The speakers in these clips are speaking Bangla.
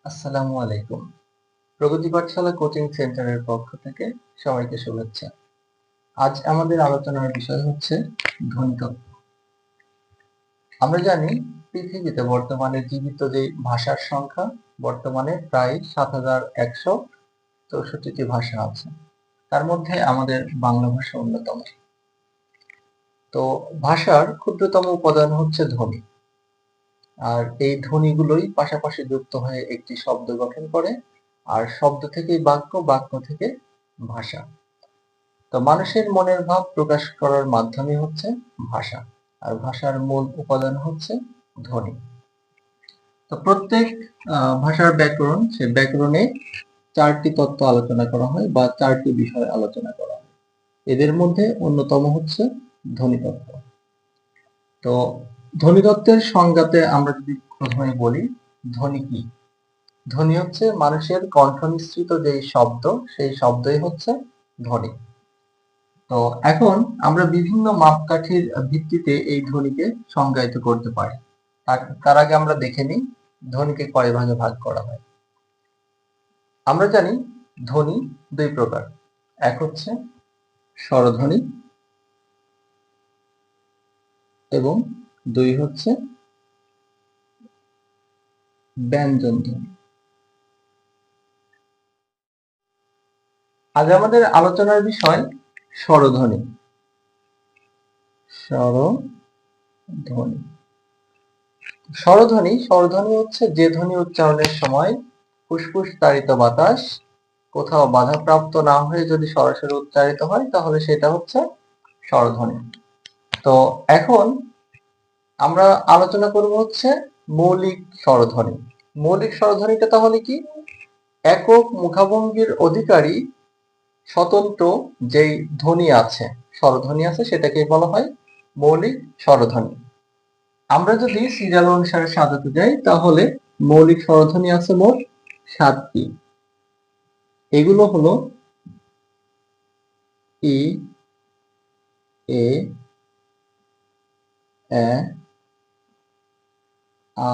আসসালামু আলাইকুম। প্রগতি পাঠশালা কোচিং সেন্টারের পক্ষ থেকে সবাইকে শুভেচ্ছা। আজ আমাদের আলোচনার বিষয় হচ্ছে ধ্বনিতত্ত্ব। আমরা জানি পৃথিবীতে বর্তমানে জীবিত যে ভাষার সংখ্যা বর্তমানে প্রায় ৭,১৬৪টি ভাষা আছে। তার মধ্যে আমাদের বাংলা ভাষা অন্যতম। তো ভাষার ক্ষুদ্রতম উপাদান হচ্ছে ধ্বনি। আর এই ধ্বনিগুলোই পাশাপাশি যুক্ত হয়ে একটি শব্দ গঠন করে, আর শব্দ থেকেই বাক্য, বাক্য থেকে ভাষা। তো মানুষের মনের ভাব প্রকাশ করার মাধ্যমই হচ্ছে ভাষা, আর ভাষার মূল উপাদান হচ্ছে ধ্বনি। তো প্রত্যেক ভাষার ব্যাকরণ, সে ব্যাকরণে 4টি তত্ত্ব আলোচনা করা হয় বা 4টি বিষয় আলোচনা করা হয়। এদের মধ্যে অন্যতম হচ্ছে ধ্বনিতত্ত্ব। তো ধ্বনিতত্ত্বের সংজ্ঞাতে আমরা যদি প্রথমে বলি, ধ্বনি কি? ধ্বনি হচ্ছে মানুষের কণ্ঠ নিঃসৃত যে শব্দ, সেই শব্দই হচ্ছে ধ্বনি। তো এখন আমরা বিভিন্ন মাপকাঠির ভিত্তিতে এই ধ্বনিকে সংজ্ঞায়িত করতে পারি। তার আগে আমরা দেখে নিই ধ্বনিকে কয় ভাগে ভাগ করা হয়। আমরা জানি ধ্বনি দুই প্রকার, এক হচ্ছে স্বরধ্বনি এবং দুই হচ্ছে ব্যঞ্জন ধ্বনি। আজ আমাদের আলোচনার বিষয় স্বরধ্বনি। স্বরধ্বনি স্বরধ্বনি হচ্ছে যে ধ্বনি উচ্চারণের সময় ফুসফুস তাড়িত বাতাস কোথাও বাধাপ্রাপ্ত না হয়ে যদি সরাসরি উচ্চারিত হয় তাহলে সেটা হচ্ছে স্বরধ্বনি। তো এখন আমরা আলোচনা করব হচ্ছে মৌলিক স্বরধ্বনি। মৌলিক স্বরধ্বনিটা তাহলে কি? একক মুখাভঙ্গির অধিকারী স্বতন্ত্র যেই ধ্বনি আছে, স্বরধ্বনি আছে, সেটাকে বলা হয় মৌলিক স্বরধ্বনি। আমরা যদি সিরিয়াল অনুসারে সাজাতে যাই তাহলে মৌলিক স্বরধ্বনি আছে মোট 7টি। এগুলো হলো ই, এ, এ, আ,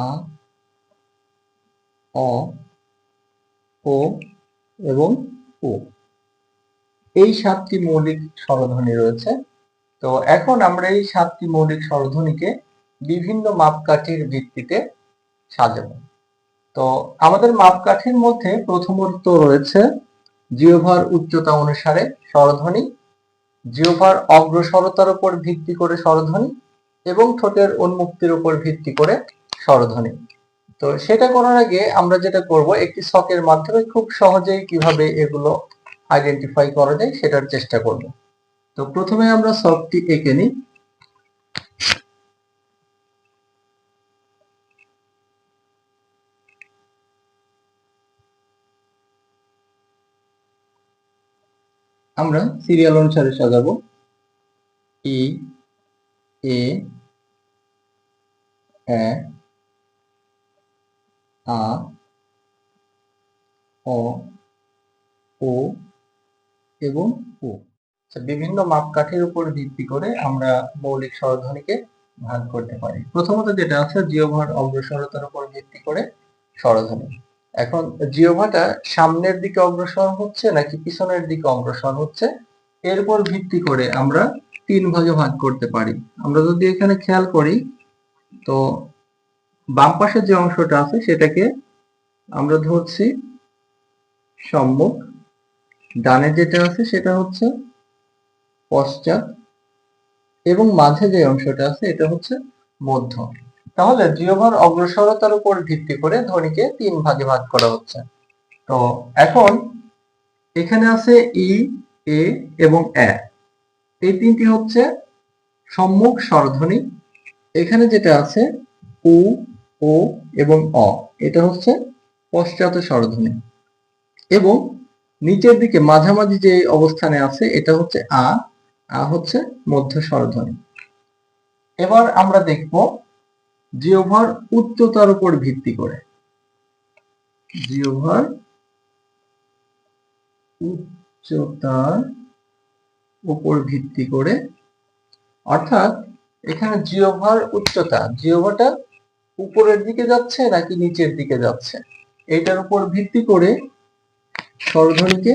অ, ও এবং ও। এই 7টি মৌলিক স্বরধ্বনি রয়েছে। তো এখন আমরা এই 7টি মৌলিক স্বরধ্বনিকে বিভিন্ন মাপকাঠির ভিত্তিতে সাজাবো। তো আমাদের মাপকাঠির মধ্যে প্রথমত রয়েছে জিহ্বার উচ্চতা অনুসারে স্বরধ্বনি, জিহ্বার অগ্রসরতার উপর ভিত্তি করে স্বরধ্বনি এবং ঠোঁটের উন্মুক্তির উপর ভিত্তি করে স্বরধ্বনি। তো সেটা করার আগে আমরা যেটা করব, একটি ছকের মাধ্যমে খুব সহজেই কিভাবে এগুলো আইডেন্টিফাই করা যায় সেটার চেষ্টা করব। তো প্রথমে আমরা ছকটি এঁকে নিই। আমরা সিরিয়াল অনুসারে সাজাবো। ই, এ, এ, আ, অ, ও এবং ও। বিভিন্ন মাপকাঠির উপর ভিত্তি করে আমরা মৌলিক স্বরধ্বনিকে ভাগ করতে পারি। প্রথমত যেটা আছে জিহ্বার অগ্রসরতার উপর ভিত্তি করে স্বরধ্বনি। এখন জিহ্বাটা সামনের দিকে অগ্রসর হচ্ছে নাকি পিছনের দিকে অগ্রসর হচ্ছে, এর উপর ভিত্তি করে আমরা 3 ভাগে ভাগ করতে পারি। আমরা যদি এখানে খেয়াল করি তো বাম পাশে যে অংশটা আছে সেটাকে আমরা ধরছি সম্মুখ, ডানে যেটা আছে সেটা হচ্ছে পশ্চাৎ এবং মাঝে যে অংশটা আছে এটা হচ্ছে মধ্য। তাহলে জিহ্বার অগ্রসরতার উপর ভিত্তি করে ধ্বনিকে 3 ভাগে ভাগ করা হচ্ছে। তো এখন এখানে আছে ই, এ এবং এ। এই তিনটি হচ্ছে সম্মুখ স্বরধ্বনি। এখানে যেটা আছে উ, ও এবং অ, এটা হচ্ছে পশ্চাৎ স্বরধ্বনি। এবং নিচের দিকে মাঝামাঝি যে অবস্থানে আছে এটা হচ্ছে আ, আ হচ্ছে মধ্য স্বরধ্বনি। এবার আমরা দেখব জিহ্বার উচ্চতার উপর ভিত্তি করে। জিহ্বার উচ্চতার উপর ভিত্তি করে, অর্থাৎ এখানে জিহ্বার উচ্চতা, জিহ্বাটা উপরের দিকে যাচ্ছে নাকি নিচের দিকে যাচ্ছে, এটার উপর ভিত্তি করে স্বরধ্বনিকে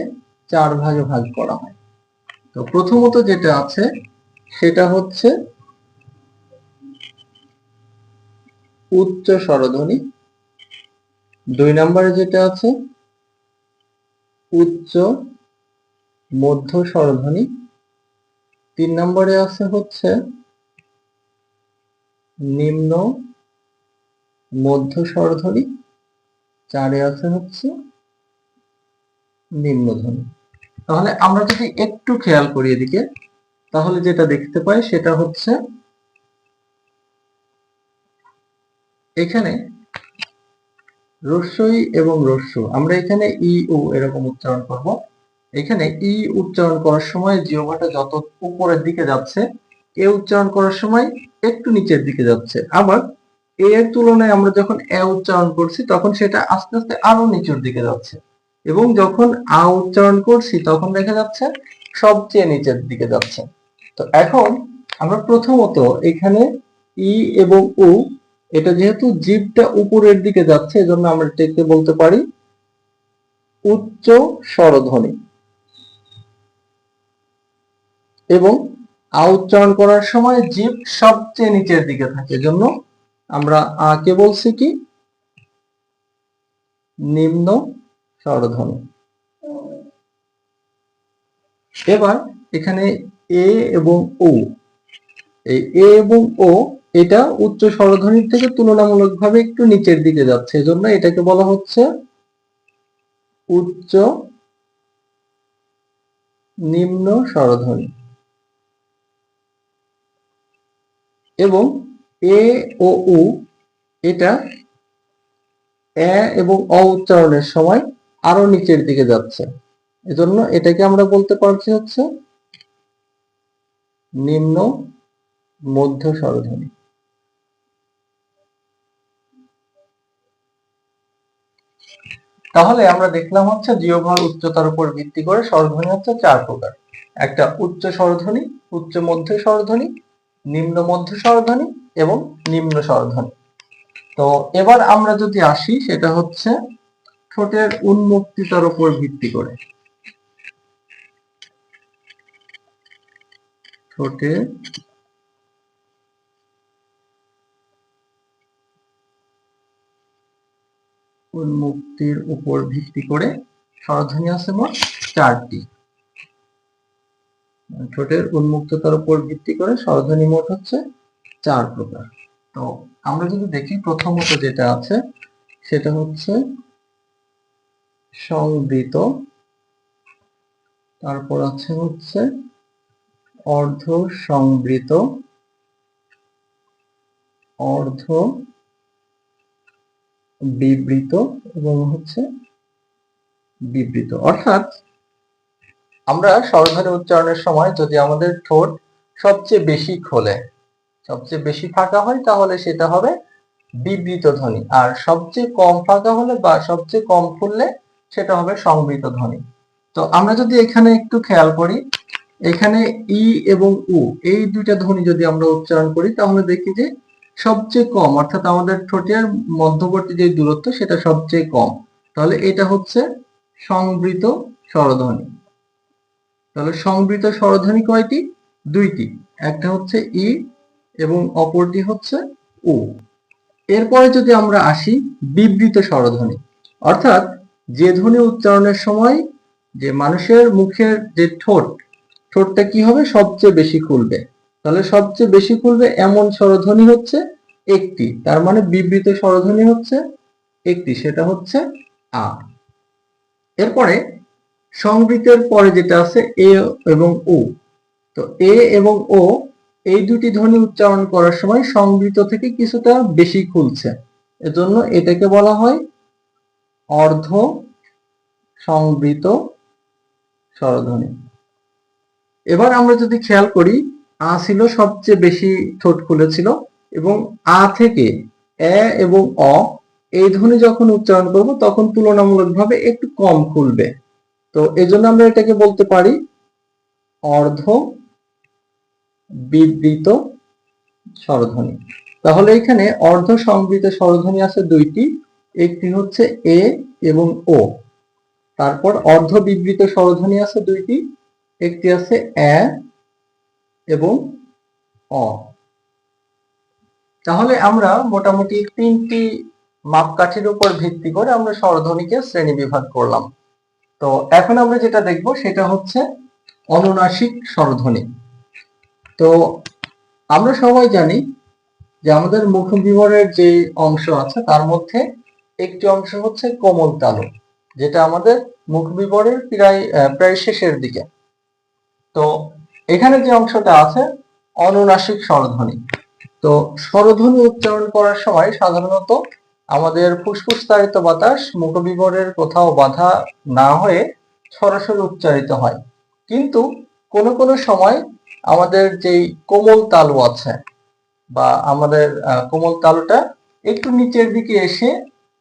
4 ভাগে ভাগ করা হয়। তো প্রথমত যেটা আছে সেটা হচ্ছে উচ্চ স্বরধ্বনি, 2 নম্বরে যেটা আছে উচ্চ মধ্য স্বরধ্বনি, 3 নম্বরে আছে হচ্ছে নিম্ন মধ্য স্বরধ্বনি, 4 আছে হচ্ছে নিম্নধ্বনি। তাহলে আমরা যদি একটু খেয়াল করি এদিকে, তাহলে যেটা দেখতে পাই সেটা হচ্ছে এখানে রস্বই এবং রস্য, আমরা এখানে ই ও এরকম উচ্চারণ করব। এখানে ই উচ্চারণ করার সময় জিহ্বাটা যত উপরের দিকে যাচ্ছে, এ উচ্চারণ করার সময় একটু নিচের দিকে যাচ্ছে। আবার এ এর তুলনায় আমরা যখন এ উচ্চারণ করছি তখন সেটা আস্তে আস্তে আরো নিচের দিকে যাচ্ছে, এবং যখন আ উচ্চারণ করছি তখন দেখা যাচ্ছে সবচেয়ে নিচের দিকে যাচ্ছে। তো এখন আমরা প্রথমত এখানে ই এবং উ, এটা যেহেতু জিভটা উপরের দিকে যাচ্ছে এজন্য আমরা এটাকে বলতে পারি উচ্চ স্বরধ্বনি, এবং আ উচ্চারণ করার সময় জিভ সবচেয়ে নিচের দিকে থাকে, এজন্য আমরা আ কে বলছি কি নিম্ন স্বরধ্বনি। এবার এখানে এ এবং ও, এই এ এবং ও এটা উচ্চ স্বরধ্বনির থেকে তুলনামূলকভাবে একটু নিচের দিকে যাচ্ছে, এজন্য এটাকে বলা হচ্ছে উচ্চ নিম্ন স্বরধ্বনি। এবং এ ও উ এটা এ এবং অ উচ্চারণের সময় আরো নিচের দিকে যাচ্ছে, এজন্য এটাকে আমরা বলতে পারছি হচ্ছে নিম্ন মধ্য স্বরধ্বনি। তাহলে আমরা দেখলাম হচ্ছে জিহ্বার উচ্চতার উপর ভিত্তি করে স্বরধ্বনি হচ্ছে 4 প্রকার। একটা উচ্চ স্বরধ্বনি, উচ্চ মধ্য স্বরধ্বনি, নিম্ন মধ্য স্বরধ্বনি এবং নিম্ন স্বরধ্বনি। তো এবার আমরা যদি আসি সেটা হচ্ছে ঠোঁটের উন্মুক্ততার উপর ভিত্তি করে। ঠোঁটের উন্মুক্তির উপর ভিত্তি করে স্বরধ্বনি আছে মোট 4টি। ঠোঁটের উন্মুক্ততার উপর ভিত্তি করে স্বরধ্বনি মোট হচ্ছে 4 প্রকার। তো আমরা যদি দেখি প্রথমত যেটা আছে সেটা হচ্ছে সংবৃত, তারপর আছে হচ্ছে অর্ধ সংবৃত, অর্ধ বিবৃত এবং হচ্ছে বিবৃত। অর্থাৎ আমরা স্বরধ্বনি উচ্চারণের সময় যদি আমাদের ঠোঁট সবচেয়ে বেশি খোলে, সবচেয়ে বেশি ফাঁকা হয়, তাহলে সেটা হবে বিবৃত ধ্বনি, আর সবচেয়ে কম ফাঁকা হলে বা সবচেয়ে কম খুললে সেটা হবে সংবৃত ধ্বনি। তো আমরা যদি এখানে একটু খেয়াল করি, এখানে ই এবং উ এই দুইটা ধ্বনি যদি আমরা উচ্চারণ করি তাহলে দেখি যে সবচেয়ে কম, অর্থাৎ আমাদের ঠোঁটের মধ্যবর্তী যে দূরত্ব সেটা সবচেয়ে কম, তাহলে এটা হচ্ছে সংবৃত স্বরধ্বনি। তাহলে সংবৃত স্বরধ্বনি কয়টি? 2টি, একটা হচ্ছে ই এবং অপরটি হচ্ছে উ। এরপরে যদি আমরা আসি বিবৃত স্বরধ্বনি, অর্থাৎ যে ধ্বনি উচ্চারণের সময় যে মানুষের মুখের যে ঠোঁটটা কি হবে সবচেয়ে বেশি খুলবে, তাহলে সবচেয়ে বেশি খুলবে এমন স্বরধ্বনি হচ্ছে একটি, তার মানে বিবৃত স্বরধ্বনি হচ্ছে একটি, সেটা হচ্ছে আ। এরপরে সংবৃতের পরে যেটা আছে এ এবং ও, তো এ এবং ও এই দুটি ধ্বনি উচ্চারণ করার সময় সংবৃত থেকে কিছুটা বেশি খুলছে, এজন্য এটাকে বলা হয় অর্ধ সংবৃত স্বরধ্বনি। এবার আমরা যদি খেয়াল করি, আ ছিল সবচেয়ে বেশি ঠোঁট খুলেছিল, এবং আ থেকে এ এবং অ এই ধ্বনি যখন উচ্চারণ করব তখন তুলনামূলকভাবে একটু কম খুলবে, তো এজন্য আমরা এটাকে বলতে পারি অর্ধ বিবৃত স্বরধ্বনি। তাহলে এখানে অর্ধ সংবৃত স্বরধ্বনি আছে 2টি, একটি হচ্ছে এ এবং ও। তারপর অর্ধ বিবৃত স্বরধ্বনি আছে দুইটি, একটি আছে এ এবং অ। তাহলে আমরা মোটামুটি 3টি মাপকাঠির উপর ভিত্তি করে আমরা স্বরধ্বনিকে শ্রেণী বিভাগ করলাম। তো এখন আমরা যেটা দেখব সেটা হচ্ছে অনুনাসিক স্বরধ্বনি। তো আমরা সবাই জানি যে আমাদের মুখবিবরের যে অংশ আছে তার মধ্যে একটি অংশ হচ্ছে কোমল তালু, যেটা আমাদের মুখবিবরের প্রায় শেষের দিকে। তো এখানে যে অংশটা আছে অনুনাসিক স্বরধ্বনি। তো স্বরধ্বনি উচ্চারণ করার সময় সাধারণত আমাদের ফুসফুস তাড়িত বাতাস মুখবিবরের কোথাও বাধা না হয়ে সরাসরি উচ্চারিত হয়, কিন্তু কোনো কোনো সময় আমাদের যেই কোমল তালু আছে বা আমাদের কোমল তালুটা একটু নিচের দিকে এসে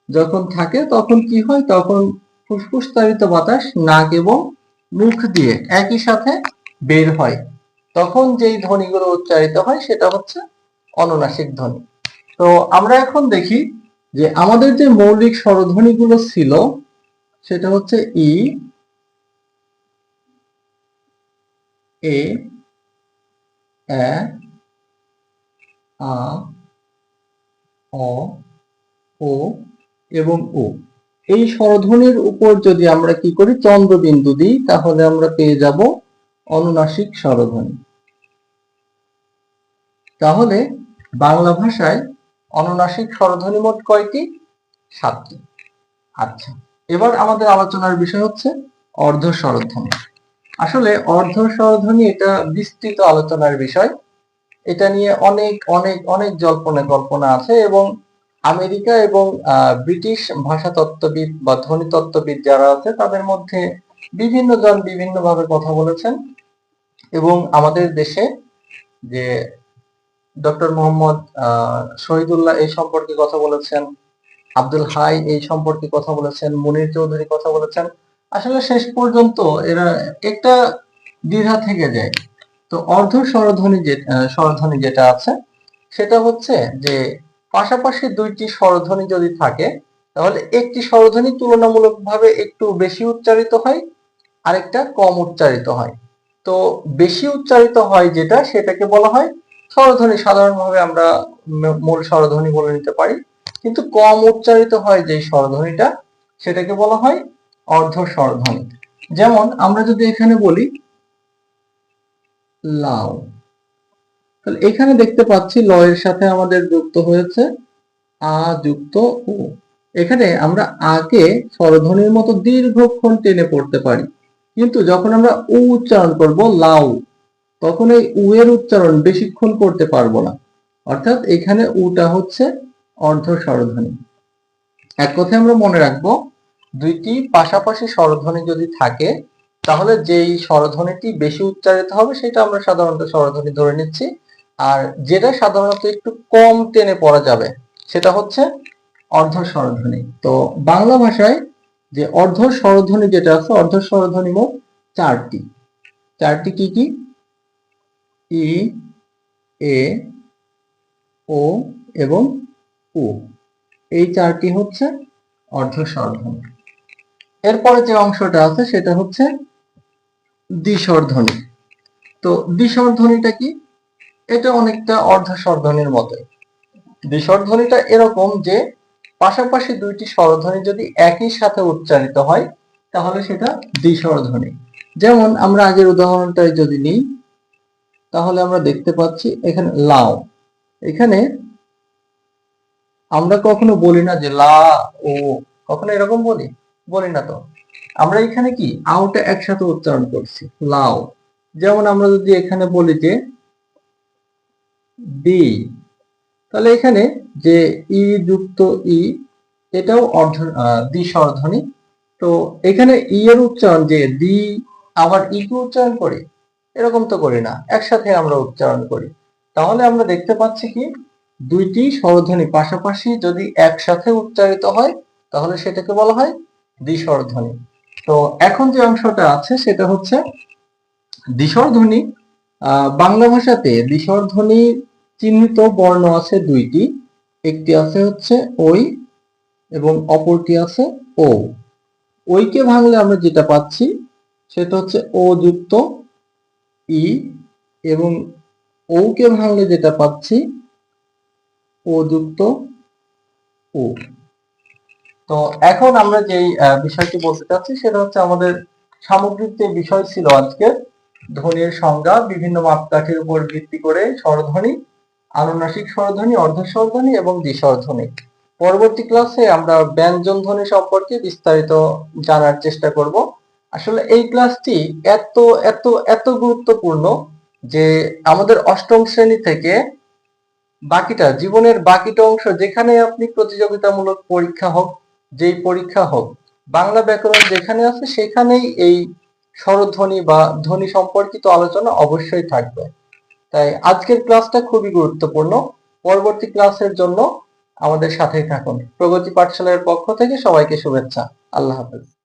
যখন থাকে তখন কি হয়, তখন ফুসফুস তাড়িত বাতাস নাক এবং মুখ দিয়ে একই সাথে বের হয়, তখন যেই ধ্বনিগুলো উচ্চারিত হয় সেটা হচ্ছে অনুনাসিক ধ্বনি। তো আমরা এখন দেখি যে আমাদের যে মৌলিক স্বরধ্বনিগুলো ছিল সেটা হচ্ছে ই, এ, এ, আ, অ, ও এবং ও। এই স্বরধ্বনির উপর যদি আমরা কি করি, চন্দ্রবিন্দু দিই, তাহলে আমরা পেয়ে যাব অনুনাসিক স্বরধ্বনি। তাহলে বাংলা ভাষায় অনুনাসিক স্বরধ্বনি মোট কয়টি? 7টি। আচ্ছা, এবার আমাদের আলোচনার বিষয় হচ্ছে অর্ধ স্বরধ্বনি। আসলে অর্ধ স্বরধ্বনি এটা বিস্তৃত আলোচনার বিষয়। এটা নিয়ে অনেক অনেক অনেক জল্পনা কল্পনা আছে এবং আমেরিকা এবং ব্রিটিশ ভাষাতত্ত্ববিদ বা ধ্বনিতত্ত্ববিদ যারা আছে তাদের মধ্যে বিভিন্ন জন বিভিন্নভাবে কথা বলেছেন। এবং আমাদের দেশে যে ডক্টর মোহাম্মদ শহীদুল্লাহ এই সম্পর্কে কথা বলেছেন, আব্দুল হাই এই সম্পর্কে কথা বলেছেন, মুনির চৌধুরী কথা বলেছেন। আসলে শেষ পর্যন্ত এরা একটা দ্বিধা থেকে যায়। তো অর্ধ স্বরধ্বনি যেটা আছে সেটা হচ্ছে যে পাশাপাশি দুইটি স্বরধ্বনি যদি থাকে তাহলে একটি স্বরধ্বনি তুলনামূলকভাবে একটু বেশি উচ্চারিত হয়, আরেকটা কম উচ্চারিত হয়। তো বেশি উচ্চারিত হয় যেটা, সেটাকে বলা হয় স্বরধ্বনি, সাধারণভাবে আমরা মূল স্বরধ্বনি বলে নিতে পারি। কিন্তু কম উচ্চারিত হয় যে স্বরধ্বনিটা, সেটাকে বলা হয় অর্ধ স্বরধ্বনি। যেমন আমরা যদি এখানে বলি লাউ, তাহলে এখানে দেখতে পাচ্ছি ল এর সাথে আমাদের যুক্ত হয়েছে আ যুক্ত ও। এখানে আমরা আগে স্বরধ্বনির মতো দীর্ঘক্ষণ টেনে পড়তে পারি, কিন্তু যখন আমরা উ উচ্চারণ করব লাউ, তখন এই উ এর উচ্চারণ বেশিক্ষণ করতে পারবো না। অর্থাৎ এখানে উটা হচ্ছে অর্ধ স্বরধ্বনি। এক কথায় আমরা মনে রাখবো, দুইটি পাশাপাশি স্বরধ্বনি যদি থাকে তাহলে যেই স্বরধ্বনিটি বেশি উচ্চারিত হবে সেটা আমরা সাধারণত স্বরধ্বনি ধরে নিচ্ছি, আর যেটা সাধারণত একটু কম টেনে পড়া যাবে সেটা হচ্ছে অর্ধ স্বরধ্বনি। তো বাংলা ভাষায় যে অর্ধ স্বরধ্বনি যেটা আছে, অর্ধ স্বরধ্বনি মোট 4টি। 4টি কি কি? ই, এ, ও এবং উ। এই 4টি হচ্ছে অর্ধ স্বরধ্বনি। এরপরে যে অংশটা আছে সেটা হচ্ছে দ্বিস্বরধ্বনি। তো দ্বিস্বরধ্বনিটা কি? এটা অনেকটা অর্ধ স্বরধ্বনির মতোই। দ্বিস্বরধ্বনিটা এরকম যে পাশাপাশি দুইটি স্বরধ্বনি যদি একই সাথে উচ্চারিত হয় তাহলে সেটা দ্বিস্বরধ্বনি। যেমন আমরা আগের উদাহরণটাই যদি নিই তাহলে আমরা দেখতে পাচ্ছি এখানে লাও, এখানে আমরা কখনো বলি না যে লা ও, কখনো এরকম বলি না। তো আমরা এখানে কি আউটা একসাথে উচ্চারণ করছি লাও। যেমন আমরা যদি এখানে বলি যে দি, তাহলে এখানে যে ই যুক্ত ই, এটাও দ্বিস্বরধ্বনি। তো এখানে ই এর উচ্চারণ যে দি আবার ই কে উচ্চারণ করি, এরকম তো করি না, একসাথে আমরা উচ্চারণ করি। তাহলে আমরা দেখতে পাচ্ছি কি দুইটি স্বরধ্বনি পাশাপাশি যদি একসাথে উচ্চারিত হয় তাহলে সেটাকে বলা হয় দ্বিস্বরধ্বনি। তো এখন যে অংশটা আছে সেটা হচ্ছে দ্বিস্বরধ্বনি। বাংলা ভাষাতে দ্বিস্বরধ্বনি চিহ্নিত বর্ণ আছে দুইটি, একটি আছে হচ্ছে ওই, এবং অপরটি আছে ও। ওইকে ভাঙলে আমরা যেটা পাচ্ছি সেটা হচ্ছে ও যুক্ত ই, এবং ওকে ভাঙলে যেটা পাচ্ছি ও যুক্ত ও। তো এখন আমরা যেই বিষয়টি বলতে চাচ্ছি সেটা হচ্ছে আমাদের সামগ্রিক যে বিষয় ছিল আজকে, ধ্বনির সংজ্ঞা, বিভিন্ন মাপকাঠির উপর ভিত্তি করে স্বরধ্বনি, আনুনাসিক স্বরধ্বনি, অর্ধস্বরধ্বনি এবং দ্বিস্বরধ্বনি। পরবর্তী ক্লাসে আমরা ব্যঞ্জন ধ্বনি সম্পর্কে বিস্তারিত জানার চেষ্টা করব। আসলে এই ক্লাসটি এত এত এত গুরুত্বপূর্ণ যে আমাদের অষ্টম শ্রেণী থেকে বাকিটা জীবনের বাকিটা অংশ যেখানে আপনি প্রতিযোগিতামূলক পরীক্ষা হোক, যেই পরীক্ষা হোক, বাংলা ব্যাকরণ যেখানে আছে সেখানেই এই স্বরধ্বনি বা ধ্বনি সম্পর্কিত আলোচনা অবশ্যই থাকবে। তাই আজকের ক্লাসটা খুবই গুরুত্বপূর্ণ। পরবর্তী ক্লাসের জন্য আমাদের সাথেই থাকুন। প্রগতি পাঠশালার পক্ষ থেকে সবাইকে শুভেচ্ছা। আল্লাহ হাফেজ।